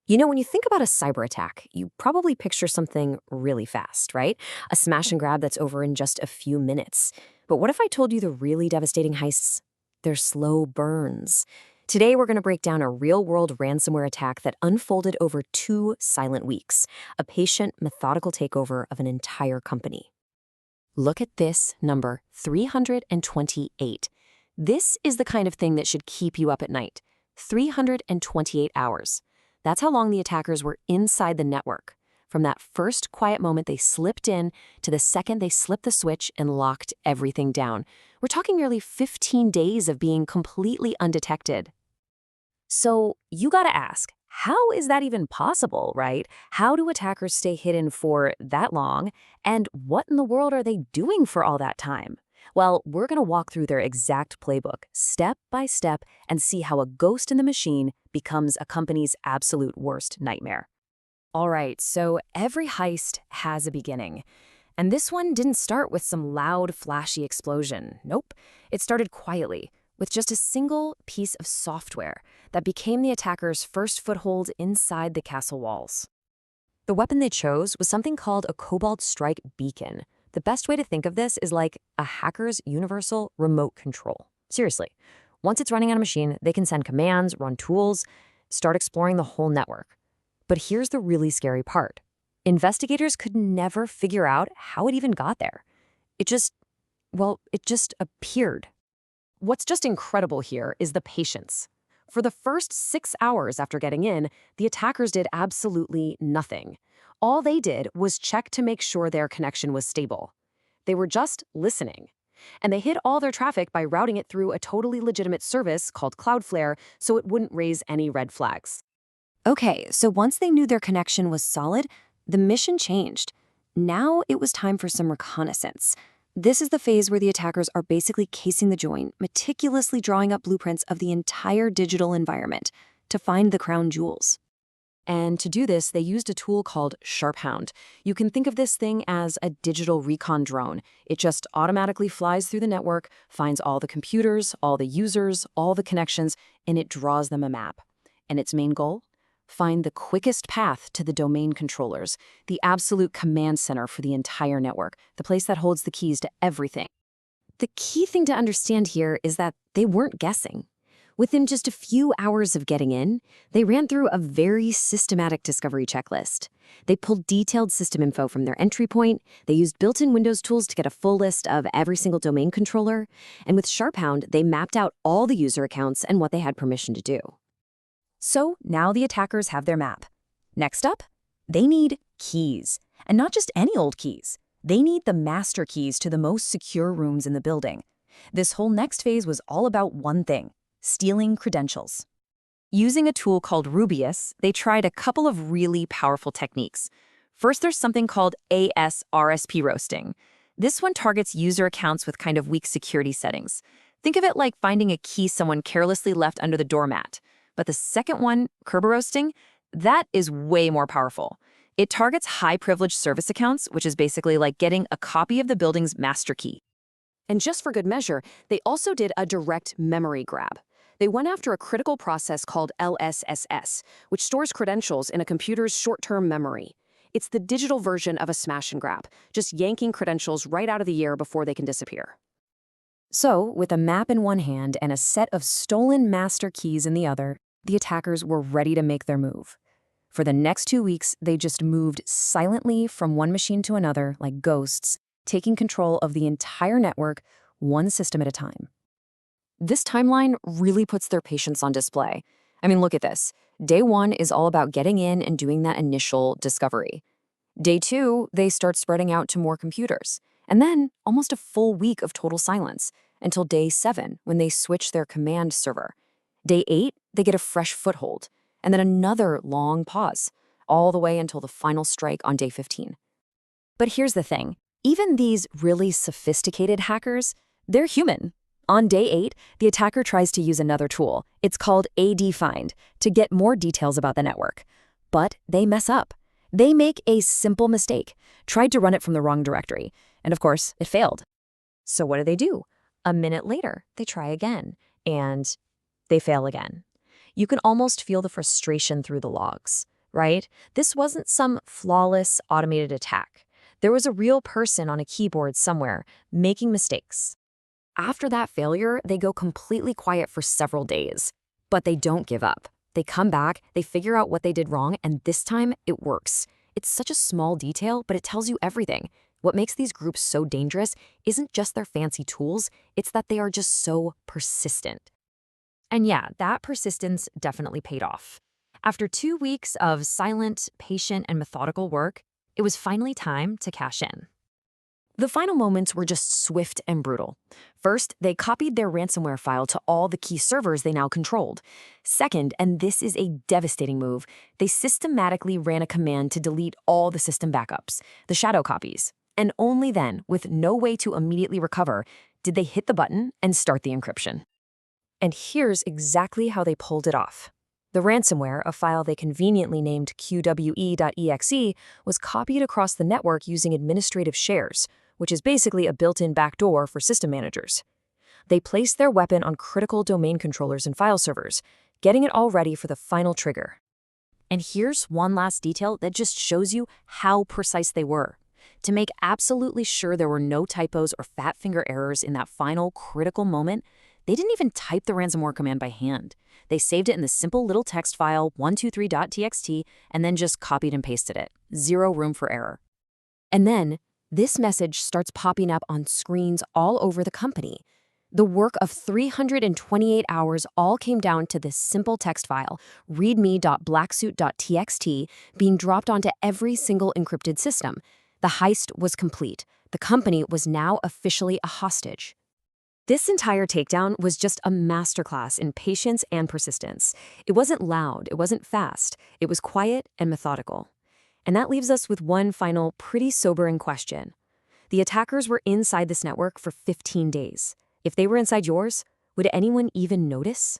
When you think about a cyber attack, you probably picture something really fast, right? A smash and grab that's over in just a few minutes. But what if I told you the really devastating heists? They're slow burns. Today, we're going to break down a real-world ransomware attack that unfolded over 2 silent weeks, a patient, methodical takeover of an entire company. Look at this number, 328. This is the kind of thing that should keep you up at night. 328 hours. That's how long the attackers were inside the network. From that first quiet moment they slipped in to the second they slipped the switch and locked everything down. We're talking nearly 15 days of being completely undetected. So you gotta ask, how is that even possible, right? How do attackers stay hidden for that long? And what in the world are they doing for all that time? Well, we're going to walk through their exact playbook, step by step, and see how a ghost in the machine becomes a company's absolute worst nightmare. All right, so every heist has a beginning. And this one didn't start with some loud, flashy explosion. Nope. It started quietly, with just a single piece of software that became the attackers' first foothold inside the castle walls. The weapon they chose was something called a Cobalt Strike beacon. The best way to think of this is like a hacker's universal remote control. Seriously, once it's running on a machine, they can send commands, run tools, start exploring the whole network. But here's the really scary part. Investigators could never figure out how it even got there. It just appeared. What's just incredible here is the patience. For the first 6 hours after getting in, the attackers did absolutely nothing. All they did was check to make sure their connection was stable. They were just listening. And they hid all their traffic by routing it through a totally legitimate service called CloudFlare so it wouldn't raise any red flags. Okay, so once they knew their connection was solid, the mission changed. Now it was time for some reconnaissance. This is the phase where the attackers are basically casing the joint, meticulously drawing up blueprints of the entire digital environment to find the crown jewels. And to do this, they used a tool called SharpHound. You can think of this thing as a digital recon drone. It just automatically flies through the network, finds all the computers, all the users, all the connections, and it draws them a map. And its main goal? Find the quickest path to the domain controllers, the absolute command center for the entire network, the place that holds the keys to everything. The key thing to understand here is that they weren't guessing. Within just a few hours of getting in, they ran through a very systematic discovery checklist. They pulled detailed system info from their entry point, they used built-in Windows tools to get a full list of every single domain controller, and with SharpHound, they mapped out all the user accounts and what they had permission to do. So now the attackers have their map. Next up, they need keys. And not just any old keys. They need the master keys to the most secure rooms in the building. This whole next phase was all about one thing: stealing credentials. Using a tool called Rubeus, they tried a couple of really powerful techniques. First, there's something called ASRSP roasting. This one targets user accounts with kind of weak security settings. Think of it like finding a key someone carelessly left under the doormat. But the second one, Kerberoasting, that is way more powerful. It targets high-privileged service accounts, which is basically like getting a copy of the building's master key. And just for good measure, they also did a direct memory grab. They went after a critical process called LSSS, which stores credentials in a computer's short-term memory. It's the digital version of a smash and grab, just yanking credentials right out of the air before they can disappear. So, with a map in one hand and a set of stolen master keys in the other, the attackers were ready to make their move. For the next 2 weeks, they just moved silently from one machine to another like ghosts, taking control of the entire network, one system at a time. This timeline really puts their patience on display. I mean, look at this. Day 1 is all about getting in and doing that initial discovery. Day 2, they start spreading out to more computers. And then almost a full week of total silence until day 7 when they switch their command server. Day 8, they get a fresh foothold, and then another long pause, all the way until the final strike on day 15. But here's the thing. Even these really sophisticated hackers, they're human. On day 8, the attacker tries to use another tool. It's called AD-Find to get more details about the network. But they mess up. They make a simple mistake, tried to run it from the wrong directory, and of course, it failed. So what do? A minute later, they try again, and they fail again. You can almost feel the frustration through the logs. right? This wasn't some flawless automated attack. There was a real person on a keyboard somewhere making mistakes. After that failure, they go completely quiet for several days. But they don't give up. They come back, they figure out what they did wrong, and this time it works. It's such a small detail, but it tells you everything. What makes these groups so dangerous isn't just their fancy tools, it's that they are just so persistent. And yeah, that persistence definitely paid off. After 2 weeks of silent, patient, and methodical work, it was finally time to cash in. The final moments were just swift and brutal. First, they copied their ransomware file to all the key servers they now controlled. Second, and this is a devastating move, they systematically ran a command to delete all the system backups, the shadow copies. And only then, with no way to immediately recover, did they hit the button and start the encryption. And here's exactly how they pulled it off. The ransomware, a file they conveniently named qwe.exe, was copied across the network using administrative shares, which is basically a built-in backdoor for system managers. They placed their weapon on critical domain controllers and file servers, getting it all ready for the final trigger. And here's one last detail that just shows you how precise they were. To make absolutely sure there were no typos or fat finger errors in that final critical moment, they didn't even type the ransomware command by hand. They saved it in the simple little text file 123.txt and then just copied and pasted it. Zero room for error. And then, this message starts popping up on screens all over the company. The work of 328 hours all came down to this simple text file, readme.blacksuit.txt, being dropped onto every single encrypted system. The heist was complete. The company was now officially a hostage. This entire takedown was just a masterclass in patience and persistence. It wasn't loud, it wasn't fast, it was quiet and methodical. And that leaves us with one final, pretty sobering question. The attackers were inside this network for 15 days. If they were inside yours, would anyone even notice?